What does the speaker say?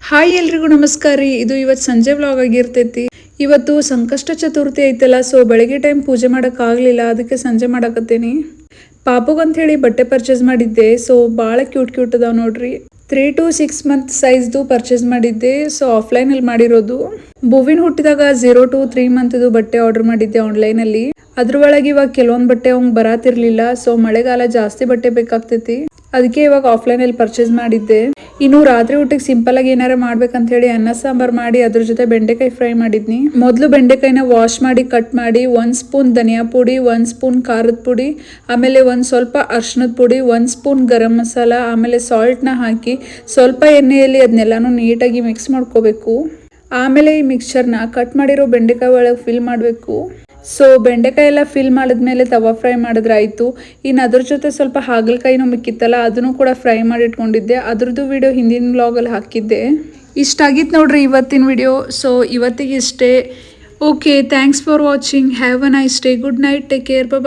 Hi ಎಲ್ರಿಗೂ ನಮಸ್ಕಾರ ರೀ. ಇದು ಇವತ್ತು ಸಂಜೆ ವ್ಲಾಗ್ ಆಗಿರ್ತೈತಿ. ಇವತ್ತು ಸಂಕಷ್ಟ ಚತುರ್ಥಿ ಐತಲ್ಲ, ಸೊ ಬೆಳಗ್ಗೆ ಟೈಮ್ ಪೂಜೆ ಮಾಡೋಕ್ಕಾಗಲಿಲ್ಲ, ಅದಕ್ಕೆ ಸಂಜೆ ಮಾಡಕತ್ತೇನಿ. ಪಾಪುಗಂತ ಹೇಳಿ ಬಟ್ಟೆ ಪರ್ಚೇಸ್ ಮಾಡಿದ್ದೆ. ಸೊ ಭಾಳ ಕ್ಯೂಟ್ ಅದಾವ ನೋಡ್ರಿ. 3 to 6 month ಸೈಜ್ದು ಪರ್ಚೇಸ್ ಮಾಡಿದ್ದೆ. ಸೊ ಆಫ್ಲೈನಲ್ಲಿ ಮಾಡಿರೋದು. ಭುವಿನ ಹುಟ್ಟಿದಾಗ 0 to 3 month ಬಟ್ಟೆ ಆರ್ಡರ್ ಮಾಡಿದ್ದೆ ಆನ್ಲೈನಲ್ಲಿ. ಅದ್ರೊಳಗೆ ಇವಾಗ ಕೆಲವೊಂದು ಬಟ್ಟೆ ಅವಂಗೆ ಬರಾತಿರ್ಲಿಲ್ಲ. ಸೊ ಮಳೆಗಾಲ ಜಾಸ್ತಿ ಬಟ್ಟೆ ಬೇಕಾಗ್ತೈತಿ, ಅದಕ್ಕೆ ಇವಾಗ ಆಫ್ಲೈನಲ್ಲಿ ಪರ್ಚೇಸ್ ಮಾಡಿದ್ದೆ. ಇನ್ನು ರಾತ್ರಿ ಊಟಕ್ಕೆ ಸಿಂಪಲ್ ಆಗಿ ಏನಾರ ಮಾಡ್ಬೇಕಂತ ಹೇಳಿ ಅನ್ನ ಸಾಂಬಾರ್ ಮಾಡಿ ಅದ್ರ ಜೊತೆ ಬೆಂಡೆಕಾಯಿ ಫ್ರೈ ಮಾಡಿದ್ನಿ. ಮೊದಲು ಬೆಂಡೆಕಾಯಿನ ವಾಶ್ ಮಾಡಿ ಕಟ್ ಮಾಡಿ 1 ಸ್ಪೂನ್ ಧನಿಯಾ ಪುಡಿ, 1 ಸ್ಪೂನ್ ಖಾರದ ಪುಡಿ, ಆಮೇಲೆ ಒಂದು ಸ್ವಲ್ಪ ಅರ್ಶಿಣದ ಪುಡಿ, 1 ಸ್ಪೂನ್ ಗರಂ ಮಸಾಲ, ಆಮೇಲೆ ಸಾಲ್ಟ್ನ ಹಾಕಿ ಸ್ವಲ್ಪ ಎಣ್ಣೆಯಲ್ಲಿ ಅದನ್ನೆಲ್ಲಾನು ನೀಟಾಗಿ ಮಿಕ್ಸ್ ಮಾಡ್ಕೋಬೇಕು. ಆಮೇಲೆ ಈ ಮಿಕ್ಸ್ಚರ್ನ ಕಟ್ ಮಾಡಿರೋ ಬೆಂಡೆಕಾಯಿ ಒಳಗೆ ಫಿಲ್ ಮಾಡಬೇಕು. ಸೊ ಬೆಂಡೆಕಾಯಿ ಎಲ್ಲ ಫಿಲ್ ಮಾಡಿದ್ಮೇಲೆ ತವಾ ಫ್ರೈ ಮಾಡಿದ್ರೆ ಆಯಿತು. ಇನ್ನು ಅದ್ರ ಜೊತೆ ಸ್ವಲ್ಪ ಹಾಗಲಕಾಯಿನೂ ಮಿಕ್ಕಿತ್ತಲ್ಲ, ಅದನ್ನು ಕೂಡ ಫ್ರೈ ಮಾಡಿ ಇಟ್ಕೊಂಡಿದ್ದೆ. ಅದ್ರದ್ದು ವಿಡಿಯೋ ಹಿಂದಿನ ವ್ಲಾಗಲ್ಲಿ ಹಾಕಿದ್ದೆ. ಇಷ್ಟಾಗಿತ್ತು ನೋಡ್ರಿ ಇವತ್ತಿನ ವಿಡಿಯೋ. ಸೊ ಇವತ್ತಿಗೆ ಇಷ್ಟೇ. Okay, thanks for watching. Have a nice day. Good night. Take care. Bye.